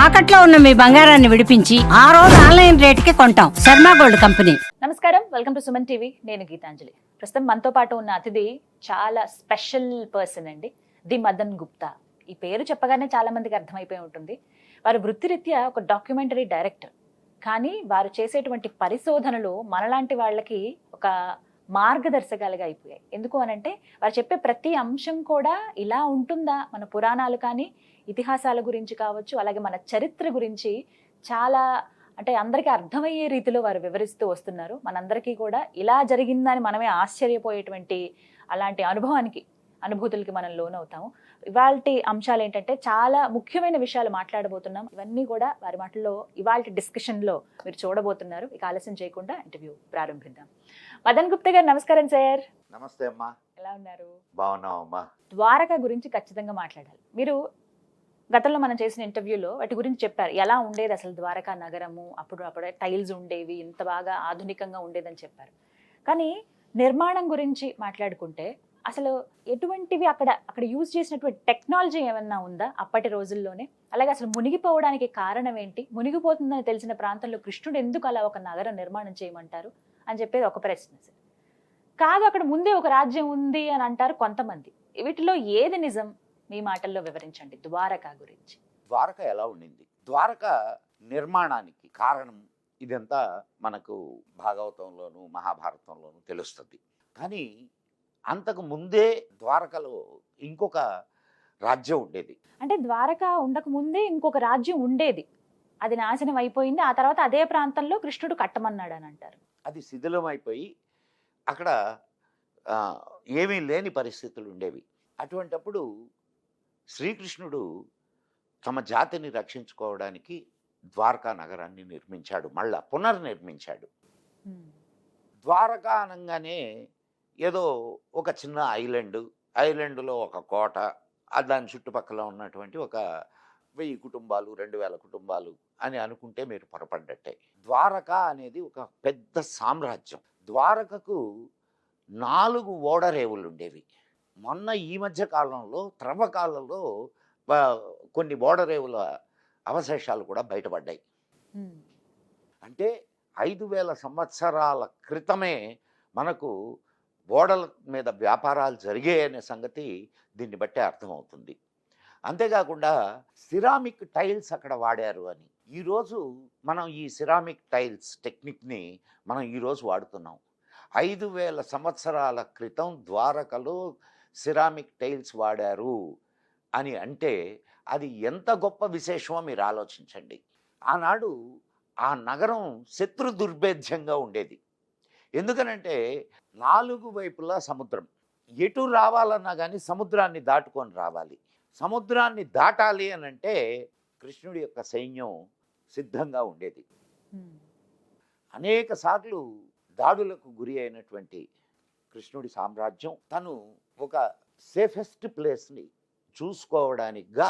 తాకట్లో ఉన్న మీ బంగారాన్ని విడిపించి ఆ రోజు ఆన్లైన్ రేటుకి కొంటాం. Sharma gold company. నమస్కారం, వెల్కమ్ టు సుమన్ టీవీ. నేను గీతాంజలి. ప్రస్తుతం మనతో పాటు ఉన్న అతిథి చాలా స్పెషల్ పర్సన్ అండి, ది మదన్ గుప్తా. ఈ పేరు చెప్పగానే చాలా మందికి అర్థమైపోయి ఉంటుంది. వారు వృత్తిరీత్యా ఒక డాక్యుమెంటరీ డైరెక్టర్, కానీ వారు చేసేటువంటి పరిశోధనలు మనలాంటి వాళ్ళకి ఒక మార్గదర్శకాలుగా అయిపోయాయి. ఎందుకు అనంటే వారు చెప్పే ప్రతి అంశం కూడా ఇలా ఉంటుందా, మన పురాణాలు కానీ ఇతిహాసాల గురించి కావచ్చు, అలాగే మన చరిత్ర గురించి చాలా అంటే అందరికీ అర్థమయ్యే రీతిలో వారు వివరిస్తూ వస్తున్నారు. మనందరికీ కూడా ఇలా జరిగిందని మనమే ఆశ్చర్యపోయేటువంటి అలాంటి అనుభూతులకి మనం లోనవుతాము. ఇవాల్టి అంశాలు ఏంటంటే చాలా ముఖ్యమైన విషయాలు మాట్లాడబోతున్నాం. ఇవన్నీ కూడా వారి మాటల్లో ఇవాల్టి డిస్కషన్లో మీరు చూడబోతున్నారు. ఇక ఆలస్యం చేయకుండా ఇంటర్వ్యూ ప్రారంభిద్దాం. మదన్ గుప్తా గారు, నమస్కారం సార్. నమస్తే అమ్మా. ఎలా ఉన్నారు? బాగున్నావు అమ్మా. ద్వారక గురించి ఖచ్చితంగా మాట్లాడాలి. మీరు గతంలో మనం చేసిన ఇంటర్వ్యూలో వాటి గురించి చెప్పారు, ఎలా ఉండేది అసలు ద్వారకా నగరము, అప్పుడే టైల్స్ ఉండేవి, ఇంత బాగా ఆధునికంగా ఉండేదని చెప్పారు. కానీ నిర్మాణం గురించి మాట్లాడుకుంటే అసలు ఎటువంటివి అక్కడ యూజ్ చేసినటువంటి టెక్నాలజీ ఏమన్నా ఉందా అప్పటి రోజుల్లోనే? అలాగే అసలు మునిగిపోవడానికి కారణం ఏంటి? మునిగిపోతుందని తెలిసిన ప్రాంతంలో కృష్ణుడు ఎందుకు అలా ఒక నగరం నిర్మాణం చేయమంటారు అని చెప్పేది ఒక ప్రశ్న సార్. కాదు, అక్కడ ముందే ఒక రాజ్యం ఉంది అని అంటారు కొంతమంది. వీటిలో ఏది నిజం? మీ మాటల్లో వివరించండి ద్వారక గురించి. ద్వారక ఎలా ఉండింది? ద్వారక నిర్మాణానికి కారణం ఇదంతా మనకు భాగవతంలోను మహాభారతంలోను తెలుస్తుంది. కానీ అంతకు ముందే ద్వారకలో ఇంకొక రాజ్యం ఉండేది. అంటే ద్వారక ఉండక ముందే ఇంకొక రాజ్యం ఉండేది, అది నాశనం అయిపోయింది. ఆ తర్వాత అదే ప్రాంతంలో కృష్ణుడు కట్టమన్నాడు అని అంటారు. అది శిథిలమైపోయి అక్కడ ఏమీ లేని పరిస్థితులు ఉండేవి. అటువంటప్పుడు శ్రీకృష్ణుడు తమ జాతిని రక్షించుకోవడానికి ద్వారకా నగరాన్ని నిర్మించాడు, మళ్ళా పునర్నిర్మించాడు. ద్వారకా అనగానే ఏదో ఒక చిన్న ఐలాండ్లో ఒక కోట, దాని చుట్టుపక్కల ఉన్నటువంటి ఒక 1000 కుటుంబాలు 2000 కుటుంబాలు అని అనుకుంటే మీరు పొరపడ్డట్టే. ద్వారక అనేది ఒక పెద్ద సామ్రాజ్యం. ద్వారకకు 4 ఓడరేవులు ఉండేవి. మొన్న ఈ మధ్య కాలంలో త్రవ్వకాలలో కొన్ని ఓడరేవుల అవశేషాలు కూడా బయటపడ్డాయి. అంటే 5000 సంవత్సరాల క్రితమే మనకు ఓడల మీద వ్యాపారాలు జరిగాయనే సంగతి దీన్ని బట్టే అర్థమవుతుంది. అంతేకాకుండా సిరామిక్ టైల్స్ అక్కడ వాడారు అని. ఈరోజు మనం ఈ సిరామిక్ టైల్స్ టెక్నిక్ని మనం ఈరోజు వాడుతున్నాం. 5000 సంవత్సరాల క్రితం ద్వారకలో సిరామిక్ టైల్స్ వాడారు అని అంటే అది ఎంత గొప్ప విశేషమో మీరు ఆలోచించండి. ఆనాడు ఆ నగరం శత్రు దుర్భేద్యంగా ఉండేది. ఎందుకనంటే 4 వైపులా సముద్రం. ఎటు రావాలన్నా కానీ సముద్రాన్ని దాటుకొని రావాలి. సముద్రాన్ని దాటాలి అని అంటే కృష్ణుడి యొక్క సైన్యం సిద్ధంగా ఉండేది. అనేక సార్లు దాడులకు గురి అయినటువంటి కృష్ణుడి సామ్రాజ్యం తను ఒక సేఫెస్ట్ ప్లేస్ని చూసుకోవడానికిగా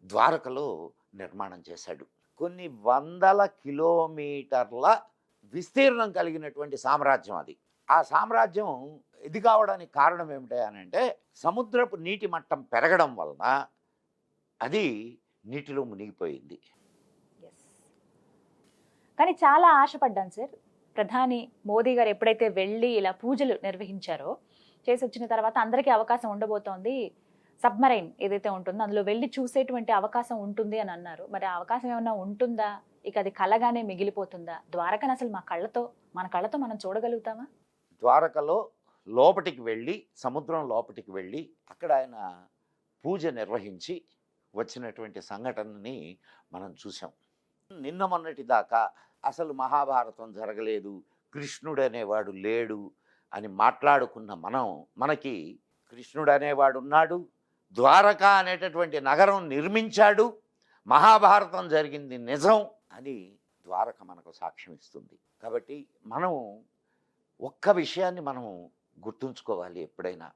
ద్వారకలో నిర్మాణం చేశాడు. కొన్ని 100 కిలోమీటర్ల విస్తీర్ణం కలిగినటువంటి సామ్రాజ్యం అది. ఆ సామ్రాజ్యం ఇది కావడానికి కారణం ఏమిటి అని అంటే సముద్రపు నీటి మట్టం పెరగడం వలన అది నీటిలో మునిగిపోయింది. కానీ చాలా ఆశపడ్డాను సార్. ప్రధాని మోదీ గారు ఎప్పుడైతే వెళ్ళి ఇలా పూజలు నిర్వహించారో, చేసి వచ్చిన తర్వాత అందరికీ అవకాశం ఉండబోతోంది, సబ్మరైన్ ఏదైతే ఉంటుందో అందులో వెళ్ళి చూసేటువంటి అవకాశం ఉంటుంది అని అన్నారు. మరి ఆ అవకాశం ఏమైనా ఉంటుందా? ఇక అది కలగానే మిగిలిపోతుందా? ద్వారకను అసలు మన కళ్ళతో మనం చూడగలుగుతామా? ద్వారకలో లోపటికి వెళ్ళి, సముద్రం లోపటికి వెళ్ళి అక్కడ ఆయన పూజ నిర్వహించి వచ్చినటువంటి సంఘటనని మనం చూసాం. నిన్న మొన్నటి దాకా అసలు మహాభారతం జరగలేదు, కృష్ణుడు అనేవాడు లేడు అని మాట్లాడుకున్న మనకి కృష్ణుడు అనేవాడు ఉన్నాడు, ద్వారక అనేటటువంటి నగరం నిర్మించాడు, మహాభారతం జరిగింది నిజం అని ద్వారక మనకు సాక్ష్యం ఇస్తుంది. కాబట్టి మనం ఒక్క విషయాన్ని మనం గుర్తుంచుకోవాలి ఎప్పుడైనా.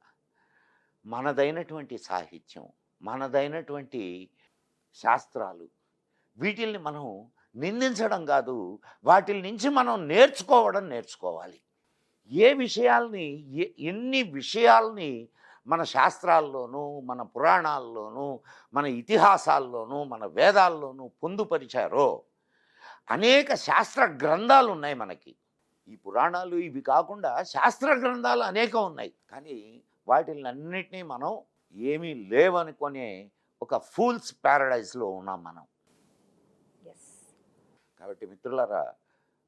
మనదైనటువంటి సాహిత్యం, మనదైనటువంటి శాస్త్రాలు, వీటిల్ని మనం నిందించడం కాదు, వాటి నుంచి మనం నేర్చుకోవాలి. ఎన్ని విషయాల్ని మన శాస్త్రాల్లోనూ మన పురాణాల్లోనూ మన ఇతిహాసాల్లోనూ మన వేదాల్లోనూ పొందుపరిచారో అనేక శాస్త్ర గ్రంథాలు ఉన్నాయి మనకి. ఈ పురాణాలు ఇవి కాకుండా శాస్త్ర గ్రంథాలు అనేకం ఉన్నాయి. కానీ వాటిలన్నిటినీ మనం ఏమీ లేవనుకునే ఒక ఫూల్స్ ప్యారడైజ్లో ఉన్నాం మనం. ఎస్. కాబట్టి మిత్రులారా,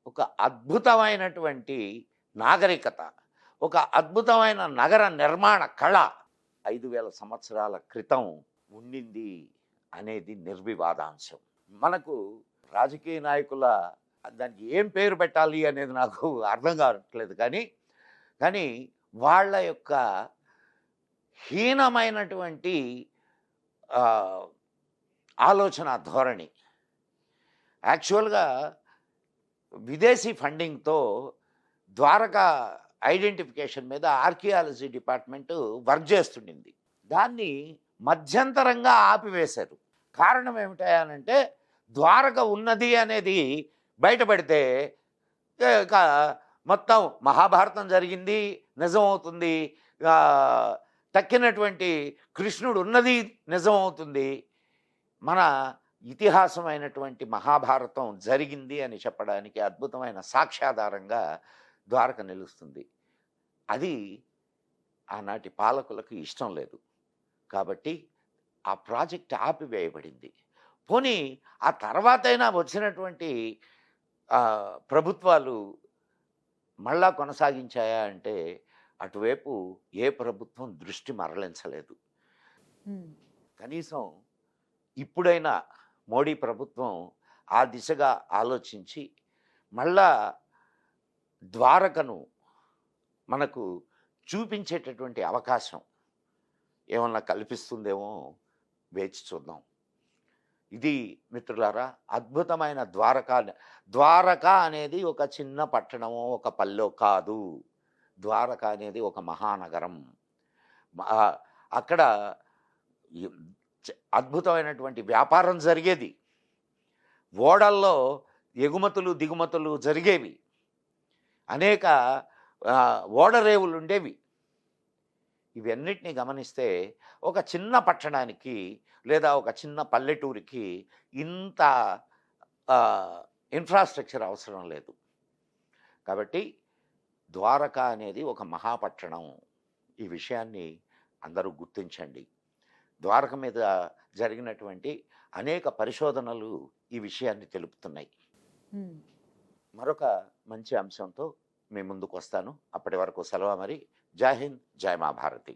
ఒక అద్భుతమైనటువంటి నాగరికత, ఒక అద్భుతమైన నగర నిర్మాణ కళ 5,000 సంవత్సరాల క్రితం ఉండింది అనేది నిర్వివాదాంశం. మనకు రాజకీయ నాయకుల దానికి ఏం పేరు పెట్టాలి అనేది నాకు అర్థం కావట్లేదు. కానీ వాళ్ళ యొక్క హీనమైనటువంటి ఆలోచన ధోరణి, యాక్చువల్గా విదేశీ ఫండింగ్తో ద్వారకా ఐడెంటిఫికేషన్ మీద ఆర్కియాలజీ డిపార్ట్మెంటు వర్క్ చేస్తుండింది. దాన్ని మధ్యంతరంగా ఆపివేశారు. కారణం ఏమిటంటే ద్వారక ఉన్నది అనేది బయటపడితే ఇక మొత్తం మహాభారతం జరిగింది నిజమవుతుంది, తక్కినటువంటి కృష్ణుడు ఉన్నది నిజమవుతుంది, మన ఇతిహాసమైనటువంటి మహాభారతం జరిగింది అని చెప్పడానికి అద్భుతమైన సాక్ష్యాధారంగా ద్వారక నిలుస్తుంది. అది ఆనాటి పాలకులకు ఇష్టం లేదు. కాబట్టి ఆ ప్రాజెక్ట్ ఆపివేయబడింది. పోనీ ఆ తర్వాతైనా వచ్చినటువంటి ప్రభుత్వాలు మళ్ళా కొనసాగించాయా అంటే అటువైపు ఏ ప్రభుత్వం దృష్టి మరలించలేదు. కనీసం ఇప్పుడైనా మోడీ ప్రభుత్వం ఆ దిశగా ఆలోచించి మళ్ళా ద్వారకను మనకు చూపించేటటువంటి అవకాశం ఏమన్నా కల్పిస్తుందేమో వేచి చూద్దాం. ఇది మిత్రులారా అద్భుతమైన ద్వారక అనేది ఒక చిన్న పట్టణమో ఒక పల్లె కాదు. ద్వారక అనేది ఒక మహానగరం. అక్కడ అద్భుతమైనటువంటి వ్యాపారం జరిగేది, ఓడల్లో ఎగుమతులు దిగుమతులు జరిగేవి, అనేక ఓడరేవులు ఉండేవి. ఇవన్నిటినీ గమనిస్తే ఒక చిన్న పట్టణానికి లేదా ఒక చిన్న పల్లెటూరికి ఇంత ఇన్ఫ్రాస్ట్రక్చర్ అవసరం లేదు. కాబట్టి ద్వారక అనేది ఒక మహాపట్టణం. ఈ విషయాన్ని అందరూ గుర్తించండి. ద్వారక మీద జరిగినటువంటి అనేక పరిశోధనలు ఈ విషయాన్ని తెలుపుతున్నాయి. మరొక మంచి అంశంతో మీ ముందుకు వస్తాను. అప్పటి వరకు సెలవు మరి. జై హింద్, జై మా భారతి.